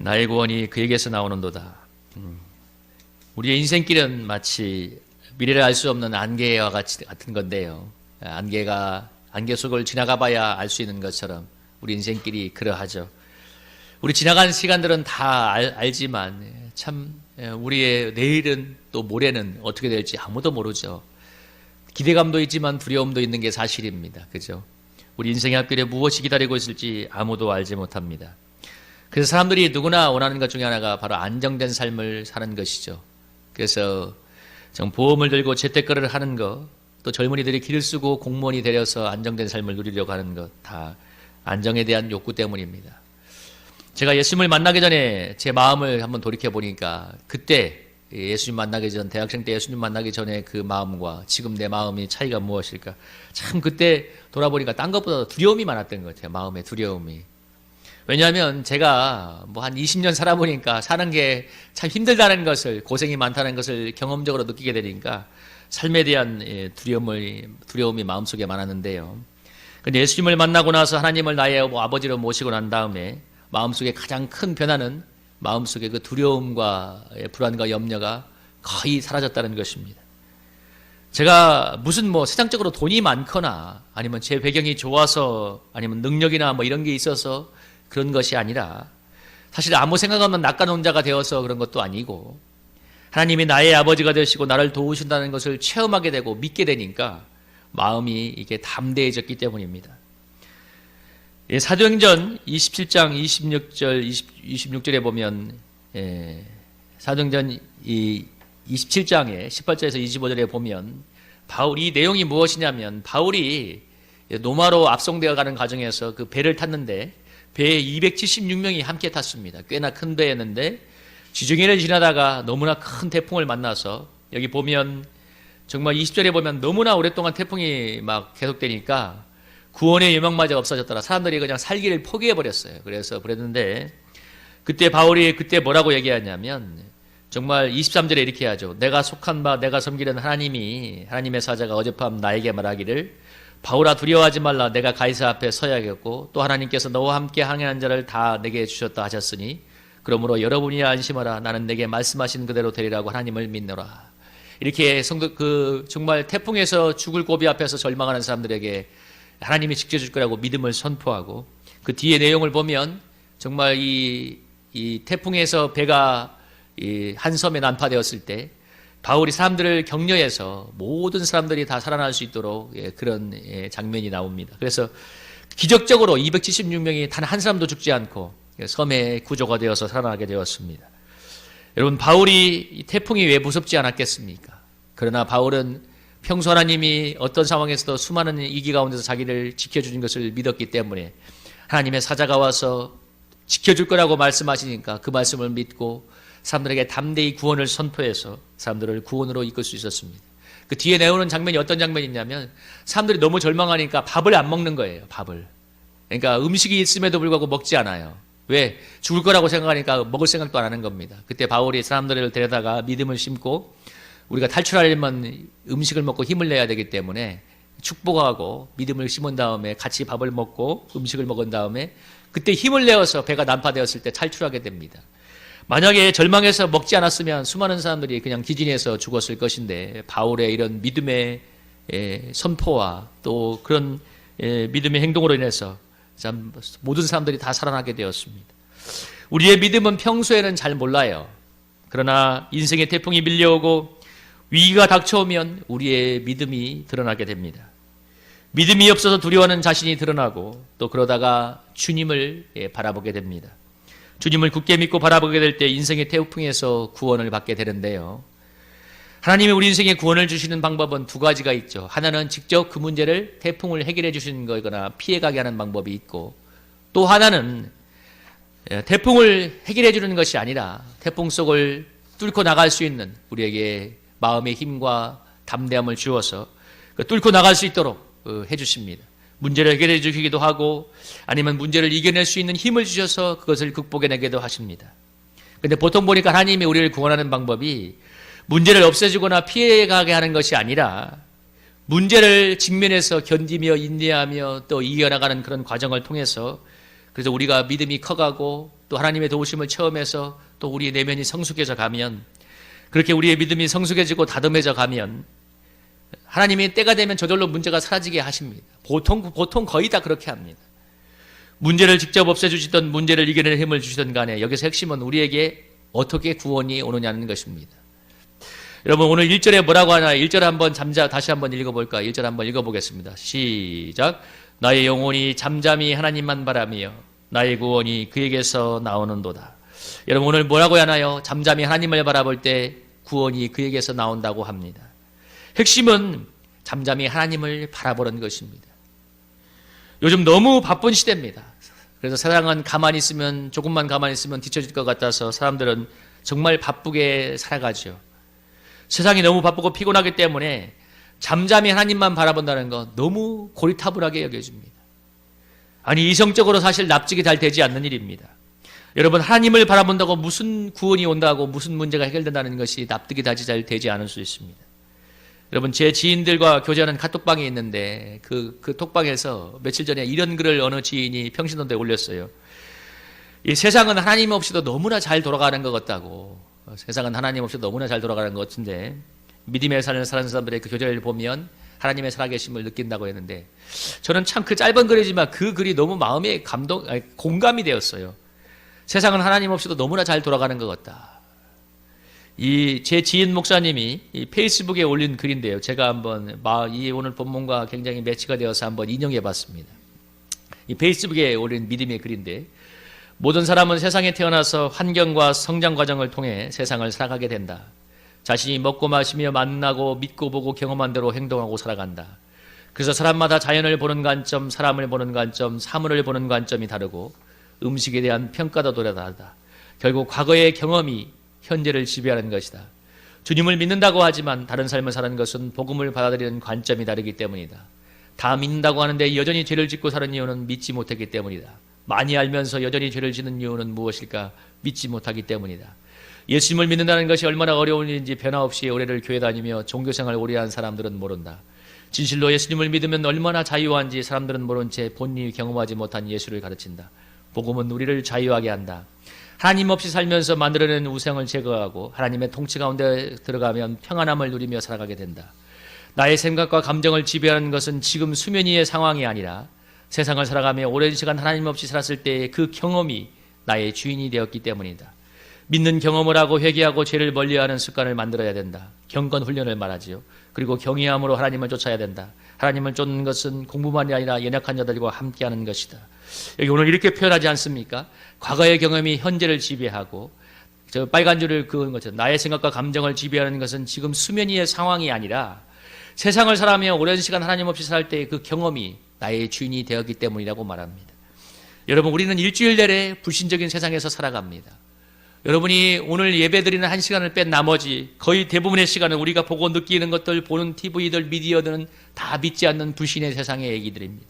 나의 구원이 그에게서 나오는도다. 우리의 인생길은 마치 미래를 알 수 없는 안개와 같은 건데요. 안개 속을 지나가 봐야 알 수 있는 것처럼 우리 인생길이 그러하죠. 우리 지나간 시간들은 다 알지만 참 우리의 내일은 또 모레는 어떻게 될지 아무도 모르죠. 기대감도 있지만 두려움도 있는 게 사실입니다. 그죠? 우리 인생의 앞길에 무엇이 기다리고 있을지 아무도 알지 못합니다. 그래서 사람들이 누구나 원하는 것 중에 하나가 바로 안정된 삶을 사는 것이죠. 그래서 보험을 들고 재테크를 하는 것, 또 젊은이들이 길을 쓰고 공무원이 되려서 안정된 삶을 누리려고 하는 것, 다 안정에 대한 욕구 때문입니다. 제가 예수님을 만나기 전에 제 마음을 한번 돌이켜 보니까 그때 예수님 만나기 전, 대학생 때 예수님 만나기 전에 그 마음과 지금 내 마음이 차이가 무엇일까? 참 그때 돌아보니까 딴 것보다 두려움이 많았던 것 같아요. 마음의 두려움이. 왜냐하면 제가 한 20년 살아보니까 사는 게 참 힘들다는 것을, 고생이 많다는 것을 경험적으로 느끼게 되니까 삶에 대한 두려움이 마음속에 많았는데요. 근데 예수님을 만나고 나서 하나님을 나의 아버지로 모시고 난 다음에 마음속에 가장 큰 변화는 마음속에 그 두려움과 불안과 염려가 거의 사라졌다는 것입니다. 제가 무슨 세상적으로 돈이 많거나 아니면 제 배경이 좋아서 아니면 능력이나 이런 게 있어서 그런 것이 아니라 사실 아무 생각 없는 낙관혼자가 되어서 그런 것도 아니고 하나님이 나의 아버지가 되시고 나를 도우신다는 것을 체험하게 되고 믿게 되니까 마음이 이게 담대해졌기 때문입니다. 사도행전 27장 26절에 보면 사도행전 27장에 18절에서 25절에 보면 이 내용이 무엇이냐면 바울이 노마로 압송되어 가는 과정에서 그 배를 탔는데 배에 276명이 함께 탔습니다. 꽤나 큰 배였는데 지중해를 지나다가 너무나 큰 태풍을 만나서 여기 보면 정말 20절에 보면 너무나 오랫동안 태풍이 계속되니까 구원의 유망마저 없어졌더라. 사람들이 그냥 살기를 포기해버렸어요. 그랬는데 그때 바울이 뭐라고 얘기하냐면 정말 23절에 이렇게 하죠. 내가 속한 바 내가 섬기는 하나님의 사자가 어젯밤 나에게 말하기를 바울아 두려워하지 말라. 내가 가이사 앞에 서야겠고 또 하나님께서 너와 함께 항해한 자를 다 내게 주셨다 하셨으니 그러므로 여러분이 안심하라. 나는 내게 말씀하신 그대로 되리라고 하나님을 믿노라. 이렇게 정말 태풍에서 죽을 고비 앞에서 절망하는 사람들에게 하나님이 지켜줄 거라고 믿음을 선포하고 그 뒤에 내용을 보면 정말 이 태풍에서 배가 한 섬에 난파되었을 때 바울이 사람들을 격려해서 모든 사람들이 다 살아날 수 있도록 그런 장면이 나옵니다. 그래서 기적적으로 276명이 단 한 사람도 죽지 않고 섬에 구조가 되어서 살아나게 되었습니다. 여러분 바울이 태풍이 왜 무섭지 않았겠습니까? 그러나 바울은 평소 하나님이 어떤 상황에서도 수많은 위기 가운데서 자기를 지켜주는 것을 믿었기 때문에 하나님의 사자가 와서 지켜줄 거라고 말씀하시니까 그 말씀을 믿고 사람들에게 담대히 구원을 선포해서 사람들을 구원으로 이끌 수 있었습니다. 그 뒤에 내오는 장면이 어떤 장면이냐면 사람들이 너무 절망하니까 밥을 안 먹는 거예요. 밥을. 그러니까 음식이 있음에도 불구하고 먹지 않아요. 왜? 죽을 거라고 생각하니까 먹을 생각도 안 하는 겁니다. 그때 바울이 사람들을 데려다가 믿음을 심고 우리가 탈출하려면 음식을 먹고 힘을 내야 되기 때문에 축복하고 믿음을 심은 다음에 같이 밥을 먹고 음식을 먹은 다음에 그때 힘을 내어서 배가 난파되었을 때 탈출하게 됩니다. 만약에 절망해서 먹지 않았으면 수많은 사람들이 그냥 기진해서 죽었을 것인데 바울의 이런 믿음의 선포와 또 그런 믿음의 행동으로 인해서 참 모든 사람들이 다 살아나게 되었습니다. 우리의 믿음은 평소에는 잘 몰라요. 그러나 인생의 태풍이 밀려오고 위기가 닥쳐오면 우리의 믿음이 드러나게 됩니다. 믿음이 없어서 두려워하는 자신이 드러나고 또 그러다가 주님을 바라보게 됩니다. 주님을 굳게 믿고 바라보게 될 때 인생의 태풍에서 구원을 받게 되는데요. 하나님이 우리 인생에 구원을 주시는 방법은 두 가지가 있죠. 하나는 직접 그 문제를 태풍을 해결해 주시는 거거나 피해가게 하는 방법이 있고 또 하나는 태풍을 해결해 주는 것이 아니라 태풍 속을 뚫고 나갈 수 있는 우리에게 마음의 힘과 담대함을 주어서 뚫고 나갈 수 있도록 해주십니다. 문제를 해결해 주시기도 하고 아니면 문제를 이겨낼 수 있는 힘을 주셔서 그것을 극복해내기도 하십니다. 그런데 보통 보니까 하나님이 우리를 구원하는 방법이 문제를 없애주거나 피해가게 하는 것이 아니라 문제를 직면해서 견디며 인내하며 또 이겨나가는 그런 과정을 통해서 그래서 우리가 믿음이 커가고 또 하나님의 도우심을 체험해서 또 우리의 내면이 성숙해져 가면, 그렇게 우리의 믿음이 성숙해지고 다듬해져 가면 하나님이 때가 되면 저절로 문제가 사라지게 하십니다. 보통 거의 다 그렇게 합니다. 문제를 직접 없애주시던 문제를 이겨내는 힘을 주시던 간에 여기서 핵심은 우리에게 어떻게 구원이 오느냐는 것입니다. 여러분 오늘 1절에 뭐라고 하나 1절 한번 다시 한번 읽어볼까? 1절 한번 읽어보겠습니다. 시작. 나의 영혼이 잠잠히 하나님만 바라며 나의 구원이 그에게서 나오는도다. 여러분 오늘 뭐라고 하나요? 잠잠히 하나님을 바라볼 때 구원이 그에게서 나온다고 합니다. 핵심은 잠잠히 하나님을 바라보는 것입니다. 요즘 너무 바쁜 시대입니다. 그래서 세상은 조금만 가만히 있으면 뒤처질 것 같아서 사람들은 정말 바쁘게 살아가죠. 세상이 너무 바쁘고 피곤하기 때문에 잠잠히 하나님만 바라본다는 건 너무 고리타분하게 여겨집니다. 아니 이성적으로 사실 납득이 잘 되지 않는 일입니다. 여러분 하나님을 바라본다고 무슨 구원이 온다고 무슨 문제가 해결된다는 것이 납득이 잘 되지 않을 수 있습니다. 여러분 제 지인들과 교제하는 카톡방이 있는데 그 톡방에서 며칠 전에 이런 글을 어느 지인이 평신도에 올렸어요. 이 세상은 하나님 없이도 너무나 잘 돌아가는 것 같다고. 세상은 하나님 없이도 너무나 잘 돌아가는 것 같은데 믿음의 사는 사람들의 그 교제를 보면 하나님의 살아계심을 느낀다고 했는데 저는 참 그 짧은 글이지만 그 글이 너무 마음에 공감이 되었어요. 세상은 하나님 없이도 너무나 잘 돌아가는 것 같다. 제 지인 목사님이 이 페이스북에 올린 글인데요. 제가 한번 이 오늘 본문과 굉장히 매치가 되어서 한번 인용해 봤습니다. 이 페이스북에 올린 믿음의 글인데 모든 사람은 세상에 태어나서 환경과 성장 과정을 통해 세상을 살아가게 된다. 자신이 먹고 마시며 만나고 믿고 보고 경험한 대로 행동하고 살아간다. 그래서 사람마다 자연을 보는 관점, 사람을 보는 관점, 사물을 보는 관점이 다르고 음식에 대한 평가도 다르다. 결국 과거의 경험이 현재를 지배하는 것이다. 주님을 믿는다고 하지만 다른 삶을 사는 것은 복음을 받아들이는 관점이 다르기 때문이다. 다 믿는다고 하는데 여전히 죄를 짓고 사는 이유는 믿지 못했기 때문이다. 많이 알면서 여전히 죄를 짓는 이유는 무엇일까? 믿지 못하기 때문이다. 예수님을 믿는다는 것이 얼마나 어려운 일인지 변화없이 오래를 교회 다니며 종교생활 오래 한 사람들은 모른다. 진실로 예수님을 믿으면 얼마나 자유한지 사람들은 모른 채 본인이 경험하지 못한 예수를 가르친다. 복음은 우리를 자유하게 한다. 하나님 없이 살면서 만들어낸 우상을 제거하고 하나님의 통치 가운데 들어가면 평안함을 누리며 살아가게 된다. 나의 생각과 감정을 지배하는 것은 지금 수면 위의 상황이 아니라 세상을 살아가며 오랜 시간 하나님 없이 살았을 때의 그 경험이 나의 주인이 되었기 때문이다. 믿는 경험을 하고 회개하고 죄를 멀리하는 습관을 만들어야 된다. 경건 훈련을 말하지요. 그리고 경외함으로 하나님을 쫓아야 된다. 하나님을 쫓는 것은 공부만이 아니라 연약한 자들과 함께하는 것이다. 여기 오늘 이렇게 표현하지 않습니까? 과거의 경험이 현재를 지배하고 저 빨간 줄을 그은 것처럼 나의 생각과 감정을 지배하는 것은 지금 수면 위의 상황이 아니라 세상을 살아가며 오랜 시간 하나님 없이 살 때의 그 경험이 나의 주인이 되었기 때문이라고 말합니다. 여러분 우리는 일주일 내내 불신적인 세상에서 살아갑니다. 여러분이 오늘 예배드리는 1시간을 뺀 나머지 거의 대부분의 시간은 우리가 보고 느끼는 것들, 보는 TV들, 미디어들은 다 믿지 않는 불신의 세상의 얘기들입니다.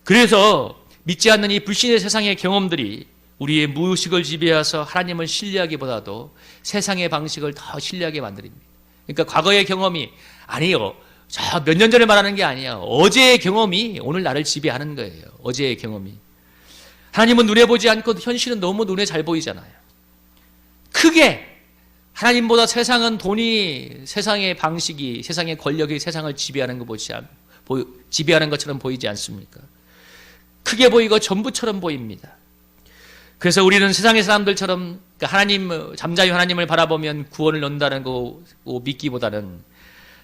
그래서 믿지 않는 이 불신의 세상의 경험들이 우리의 무의식을 지배해서 하나님을 신뢰하기보다도 세상의 방식을 더 신뢰하게 만듭니다. 그러니까 과거의 경험이 아니요. 저 몇 년 전에 말하는 게 아니야. 어제의 경험이 오늘 나를 지배하는 거예요. 어제의 경험이. 하나님은 눈에 보지 않고 현실은 너무 눈에 잘 보이잖아요. 크게 하나님보다 세상은 돈이, 세상의 방식이, 세상의 권력이 세상을 지배하는 지배하는 것처럼 보이지 않습니까? 크게 보이고 전부처럼 보입니다. 그래서 우리는 세상의 사람들처럼 잠자히 하나님을 바라보면 구원을 얻는다는 거 믿기보다는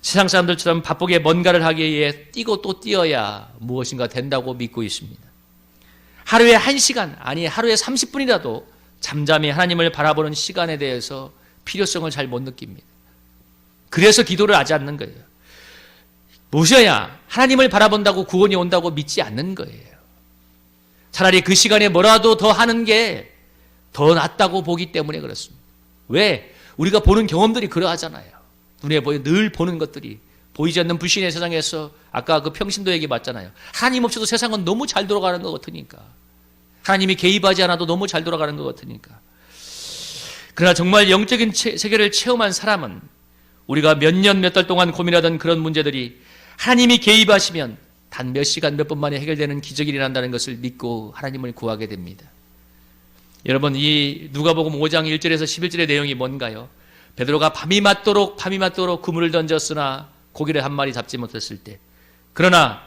세상 사람들처럼 바쁘게 뭔가를 하기 위해 뛰고 또 뛰어야 무엇인가 된다고 믿고 있습니다. 하루에 1시간, 아니 하루에 30분이라도 잠잠히 하나님을 바라보는 시간에 대해서 필요성을 잘 못 느낍니다. 그래서 기도를 하지 않는 거예요. 무엇이냐? 하나님을 바라본다고 구원이 온다고 믿지 않는 거예요. 차라리 그 시간에 뭐라도 더 하는 게 더 낫다고 보기 때문에 그렇습니다. 왜? 우리가 보는 경험들이 그러하잖아요. 눈에 보여 늘 보는 것들이 보이지 않는 불신의 세상에서 아까 그 평신도 얘기 맞잖아요. 하나님 없이도 세상은 너무 잘 돌아가는 것 같으니까. 하나님이 개입하지 않아도 너무 잘 돌아가는 것 같으니까. 그러나 정말 영적인 세계를 체험한 사람은 우리가 몇 년 몇 달 동안 고민하던 그런 문제들이 하나님이 개입하시면 단 몇 시간 몇 분 만에 해결되는 기적이 일어난다는 것을 믿고 하나님을 구하게 됩니다. 여러분, 이 누가복음 5장 1절에서 11절의 내용이 뭔가요? 베드로가 밤이 맞도록 그물을 던졌으나 고기를 한 마리 잡지 못했을 때, 그러나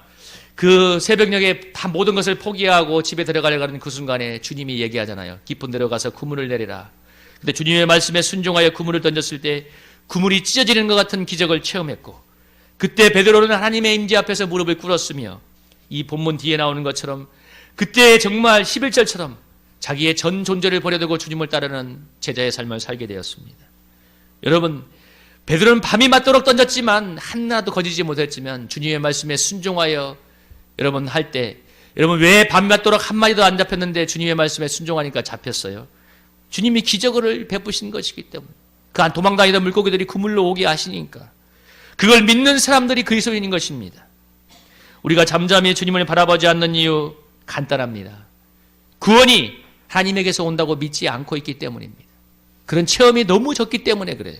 그 새벽녘에 다 모든 것을 포기하고 집에 들어가려고 하는 그 순간에 주님이 얘기하잖아요. 깊은 데로 가서 그물을 내리라. 근데 주님의 말씀에 순종하여 그물을 던졌을 때 그물이 찢어지는 것 같은 기적을 체험했고, 그때 베드로는 하나님의 임재 앞에서 무릎을 꿇었으며, 이 본문 뒤에 나오는 것처럼 그때 정말 11절처럼 자기의 전 존재를 버려두고 주님을 따르는 제자의 삶을 살게 되었습니다. 여러분, 베드로는 밤이 맞도록 던졌지만 하나도 거지지 못했지만 주님의 말씀에 순종하여 여러분 할 때, 여러분 왜 밤이 맞도록 한 마리도 안 잡혔는데 주님의 말씀에 순종하니까 잡혔어요? 주님이 기적을 베푸신 것이기 때문에, 그 도망다니던 물고기들이 그물로 오게 하시니까, 그걸 믿는 사람들이 그리스도인인 것입니다. 우리가 잠잠히 주님을 바라보지 않는 이유 간단합니다. 구원이 하나님에게서 온다고 믿지 않고 있기 때문입니다. 그런 체험이 너무 적기 때문에 그래요.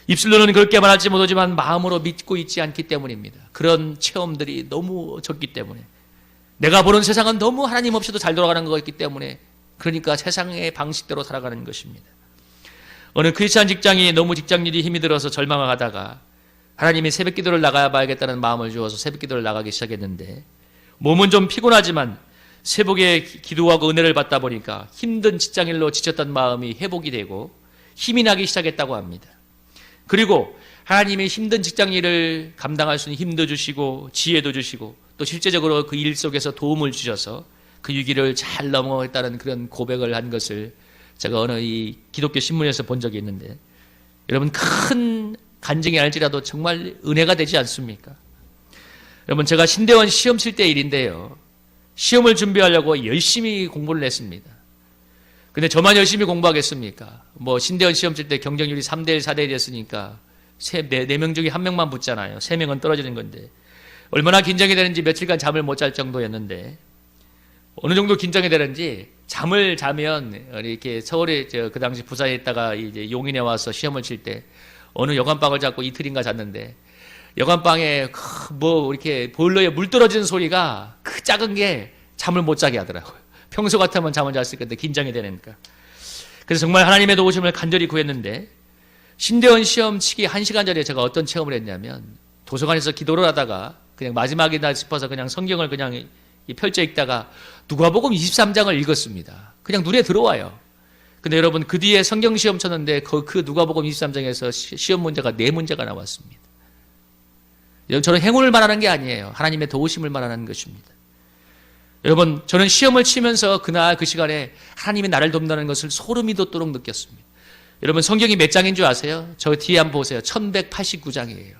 입술로는 그렇게 말할지 못하지만 마음으로 믿고 있지 않기 때문입니다. 그런 체험들이 너무 적기 때문에, 내가 보는 세상은 너무 하나님 없이도 잘 돌아가는 것이기 때문에, 그러니까 세상의 방식대로 살아가는 것입니다. 어느 크리스찬 직장이 너무 직장일이 힘이 들어서 절망을 하다가 하나님이 새벽 기도를 나가야 봐야겠다는 마음을 주어서 새벽 기도를 나가기 시작했는데, 몸은 좀 피곤하지만 새벽에 기도하고 은혜를 받다 보니까 힘든 직장일로 지쳤던 마음이 회복이 되고 힘이 나기 시작했다고 합니다. 그리고 하나님의 힘든 직장일을 감당할 수 있는 힘도 주시고 지혜도 주시고 또 실제적으로 그 일 속에서 도움을 주셔서 그 위기를 잘 넘어갔다는 그런 고백을 한 것을 제가 어느 이 기독교 신문에서 본 적이 있는데, 여러분 큰 간증이 아닐지라도 정말 은혜가 되지 않습니까? 여러분, 제가 신대원 시험 칠 때 일인데요, 시험을 준비하려고 열심히 공부를 했습니다. 근데 저만 열심히 공부하겠습니까? 뭐 신대원 시험 칠 때 경쟁률이 3대1, 4대1 됐으니까 4명 중에 1명만 붙잖아요. 3명은 떨어지는 건데 얼마나 긴장이 되는지 며칠간 잠을 못 잘 정도였는데, 어느 정도 긴장이 되는지 잠을 자면 이렇게 서울에 그 당시 부산에 있다가 이제 용인에 와서 시험을 칠 때 어느 여관방을 잡고 이틀인가 잤는데, 여관방에 뭐 이렇게 보일러에 물 떨어지는 소리가 그 작은 게 잠을 못 자게 하더라고요. 평소 같으면 잠을 잤을 건데 긴장이 되니까. 그래서 정말 하나님의 도우심을 간절히 구했는데, 신대원 시험 치기 1시간 전에 제가 어떤 체험을 했냐면, 도서관에서 기도를 하다가 그냥 마지막이다 싶어서 그냥 성경을 그냥 펼쳐 읽다가 누가복음 23장을 읽었습니다. 그냥 눈에 들어와요. 근데 여러분, 그 뒤에 성경 시험 쳤는데 그 누가복음 23장에서 시험 문제가 4문제가 나왔습니다. 저는 행운을 말하는 게 아니에요. 하나님의 도우심을 말하는 것입니다. 여러분, 저는 시험을 치면서 그날 그 시간에 하나님이 나를 돕는다는 것을 소름이 돋도록 느꼈습니다. 여러분, 성경이 몇 장인 줄 아세요? 저 뒤에 한번 보세요. 1189장이에요.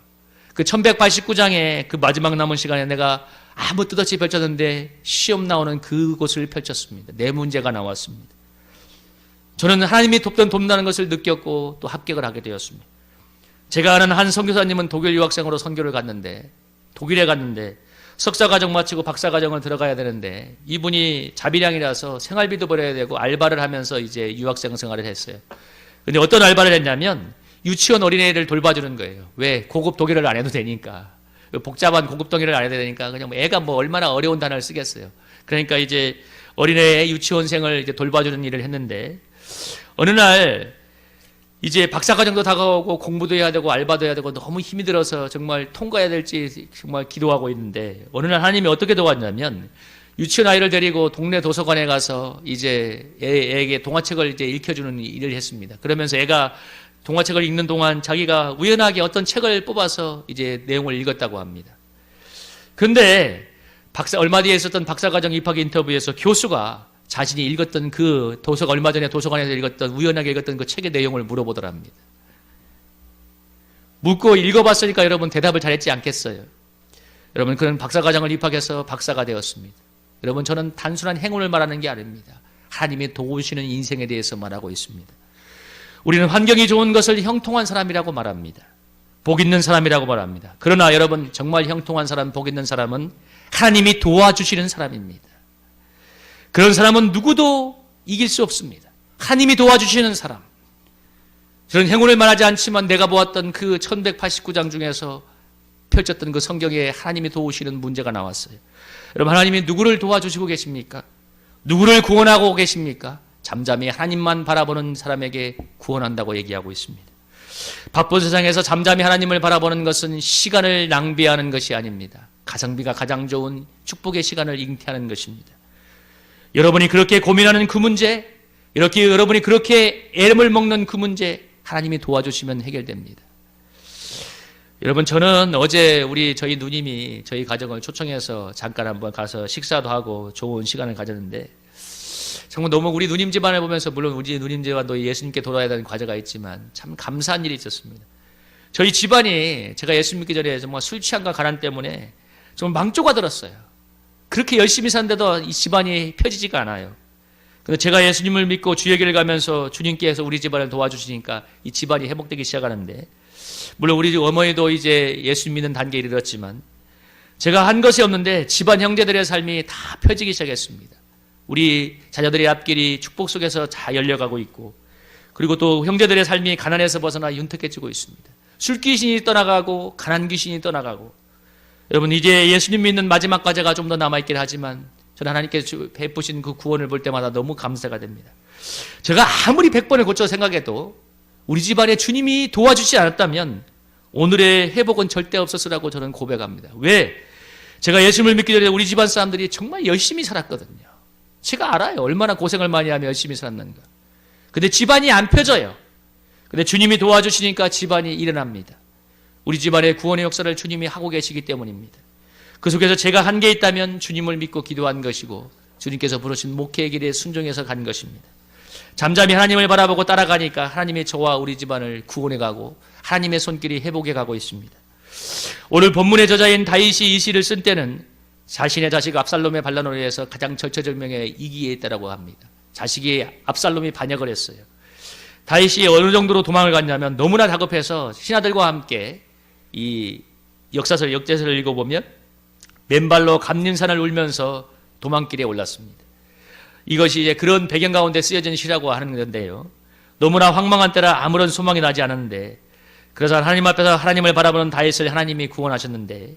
그 1189장에 그 마지막 남은 시간에 내가 아무 뜻 없이 펼쳤는데 시험 나오는 그곳을 펼쳤습니다. 4문제가 나왔습니다. 저는 하나님이 돕는다는 것을 느꼈고 또 합격을 하게 되었습니다. 제가 아는 한 선교사님은 독일 유학생으로 선교를 갔는데, 독일에 갔는데 석사과정 마치고 박사과정을 들어가야 되는데, 이분이 자비량이라서 생활비도 벌어야 되고 알바를 하면서 이제 유학생 생활을 했어요. 근데 어떤 알바를 했냐면 유치원 어린애를 돌봐주는 거예요. 왜? 고급 독일어를 안 해도 되니까. 복잡한 고급 독일어를 안 해도 되니까 그냥 애가 뭐 얼마나 어려운 단어를 쓰겠어요. 그러니까 이제 어린애 유치원생을 이제 돌봐주는 일을 했는데, 어느 날 이제 박사과정도 다가오고 공부도 해야 되고 알바도 해야 되고 너무 힘이 들어서 정말 통과해야 될지 정말 기도하고 있는데, 어느 날 하나님이 어떻게 도왔냐면, 유치원 아이를 데리고 동네 도서관에 가서 이제 애에게 동화책을 이제 읽혀주는 일을 했습니다. 그러면서 애가 동화책을 읽는 동안 자기가 우연하게 어떤 책을 뽑아서 이제 내용을 읽었다고 합니다. 그런데 얼마 뒤에 있었던 박사과정 입학 인터뷰에서 교수가 자신이 읽었던 그 얼마 전에 도서관에서 읽었던, 우연하게 읽었던 그 책의 내용을 물어보더랍니다. 묻고 읽어봤으니까 여러분 대답을 잘했지 않겠어요? 여러분, 그런 박사과정을 입학해서 박사가 되었습니다. 여러분, 저는 단순한 행운을 말하는 게 아닙니다. 하나님이 도우시는 인생에 대해서 말하고 있습니다. 우리는 환경이 좋은 것을 형통한 사람이라고 말합니다. 복 있는 사람이라고 말합니다. 그러나 여러분, 정말 형통한 사람, 복 있는 사람은 하나님이 도와주시는 사람입니다. 그런 사람은 누구도 이길 수 없습니다. 하나님이 도와주시는 사람. 저는 행운을 말하지 않지만 내가 보았던 그 1189장 중에서 펼쳤던 그 성경에 하나님이 도우시는 문제가 나왔어요. 여러분, 하나님이 누구를 도와주시고 계십니까? 누구를 구원하고 계십니까? 잠잠히 하나님만 바라보는 사람에게 구원한다고 얘기하고 있습니다. 바쁜 세상에서 잠잠히 하나님을 바라보는 것은 시간을 낭비하는 것이 아닙니다. 가성비가 가장 좋은 축복의 시간을 잉태하는 것입니다. 여러분이 그렇게 고민하는 그 문제, 이렇게 여러분이 그렇게 애름을 먹는 그 문제, 하나님이 도와주시면 해결됩니다. 여러분, 저는 어제 저희 누님이 저희 가정을 초청해서 잠깐 한번 가서 식사도 하고 좋은 시간을 가졌는데, 정말 너무 우리 누님 집안을 보면서, 물론 우리 누님 집안도 예수님께 돌아야 되는 과제가 있지만 참 감사한 일이 있었습니다. 저희 집안이 제가 예수 믿기 전에 정말 술 취함과 가난 때문에 정말 망조가 들었어요. 그렇게 열심히 사는데도 이 집안이 펴지지가 않아요. 근데 제가 예수님을 믿고 주의 길을 가면서 주님께서 우리 집안을 도와주시니까 이 집안이 회복되기 시작하는데, 물론 우리 어머니도 이제 예수 믿는 단계에 이르렀지만 제가 한 것이 없는데 집안 형제들의 삶이 다 펴지기 시작했습니다. 우리 자녀들의 앞길이 축복 속에서 잘 열려가고 있고, 그리고 또 형제들의 삶이 가난에서 벗어나 윤택해지고 있습니다. 술 귀신이 떠나가고 가난 귀신이 떠나가고. 여러분, 이제 예수님 믿는 마지막 과제가 좀 더 남아있긴 하지만 저는 하나님께서 베푸신 그 구원을 볼 때마다 너무 감사가 됩니다. 제가 아무리 100번을 고쳐 생각해도 우리 집안에 주님이 도와주지 않았다면 오늘의 회복은 절대 없었으라고 저는 고백합니다. 왜? 제가 예수님을 믿기 전에 우리 집안 사람들이 정말 열심히 살았거든요. 제가 알아요. 얼마나 고생을 많이 하며 열심히 살았는가. 근데 집안이 안 펴져요. 근데 주님이 도와주시니까 집안이 일어납니다. 우리 집안의 구원의 역사를 주님이 하고 계시기 때문입니다. 그 속에서 제가 한 게 있다면 주님을 믿고 기도한 것이고, 주님께서 부르신 목회의 길에 순종해서 간 것입니다. 잠잠히 하나님을 바라보고 따라가니까 하나님의 저와 우리 집안을 구원해 가고 하나님의 손길이 회복해 가고 있습니다. 오늘 본문의 저자인 다윗이 이 시를 쓴 때는 자신의 자식 압살롬의 반란으로 인해서 가장 절체절명의 위기에 있다고 합니다. 자식이 압살롬이 반역을 했어요. 다윗이 어느 정도로 도망을 갔냐면 너무나 다급해서 신하들과 함께 이 역사설, 역대서를 읽어보면 맨발로 감림산을 울면서 도망길에 올랐습니다. 이것이 이제 그런 배경 가운데 쓰여진 시라고 하는 건데요. 너무나 황망한 때라 아무런 소망이 나지 않았는데, 그래서 하나님 앞에서 하나님을 바라보는 다윗을 하나님이 구원하셨는데,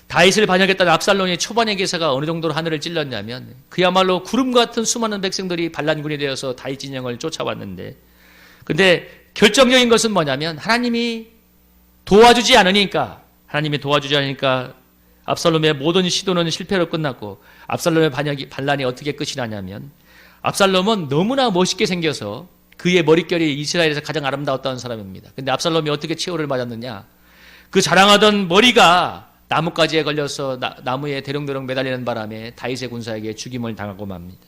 다윗을 반역했던 압살롬의 초반의 기사가 어느 정도로 하늘을 찔렀냐면 그야말로 구름 같은 수많은 백성들이 반란군이 되어서 다윗 진영을 쫓아왔는데, 근데 결정적인 것은 뭐냐면 하나님이 도와주지 않으니까 압살롬의 모든 시도는 실패로 끝났고, 압살롬의 반란이 어떻게 끝이 나냐면, 압살롬은 너무나 멋있게 생겨서 그의 머릿결이 이스라엘에서 가장 아름다웠다는 사람입니다. 근데 압살롬이 어떻게 최후를 맞았느냐? 그 자랑하던 머리가 나뭇가지에 걸려서 나무에 대롱대롱 매달리는 바람에 다윗의 군사에게 죽임을 당하고 맙니다.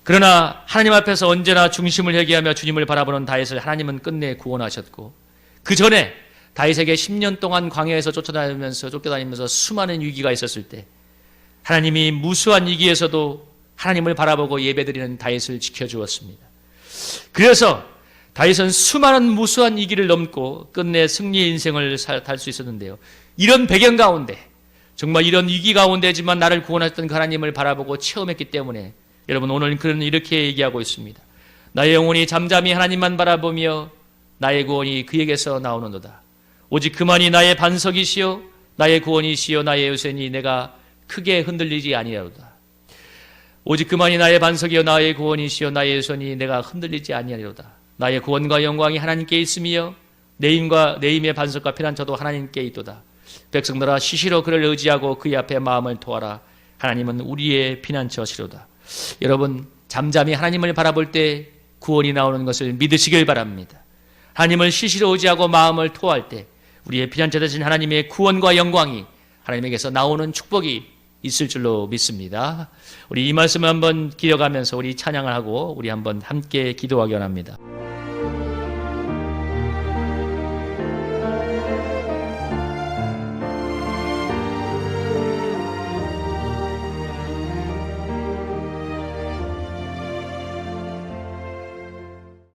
그러나 하나님 앞에서 언제나 중심을 회개하며 주님을 바라보는 다윗을 하나님은 끝내 구원하셨고, 그 전에 다윗에게 10년 동안 광야에서 쫓겨다니면서 수많은 위기가 있었을 때 하나님이 무수한 위기에서도 하나님을 바라보고 예배드리는 다윗을 지켜주었습니다. 그래서 다윗은 수많은 무수한 위기를 넘고 끝내 승리의 인생을 살 수 있었는데요. 이런 배경 가운데, 정말 이런 위기 가운데지만 나를 구원하셨던 그 하나님을 바라보고 체험했기 때문에 여러분, 오늘 그는 이렇게 얘기하고 있습니다. 나의 영혼이 잠잠히 하나님만 바라보며 나의 구원이 그에게서 나오는도다. 오직 그만이 나의 반석이시요 나의 구원이시요 나의 요새니 내가 크게 흔들리지 아니하리로다. 오직 그만이 나의 반석이요 나의 구원이시요 나의 요새니 내가 흔들리지 아니하리로다. 나의 구원과 영광이 하나님께 있으며 내 힘의 반석과 피난처도 하나님께 있도다. 백성들아, 시시로 그를 의지하고 그의 앞에 마음을 토하라. 하나님은 우리의 피난처시로다. 여러분, 잠잠히 하나님을 바라볼 때 구원이 나오는 것을 믿으시길 바랍니다. 하나님을 시시로 의지하고 마음을 토할 때 우리의 피난처 되신 하나님의 구원과 영광이 하나님에게서 나오는 축복이 있을 줄로 믿습니다. 우리 이 말씀을 한번 기억하면서 우리 찬양을 하고 우리 한번 함께 기도하기 원합니다.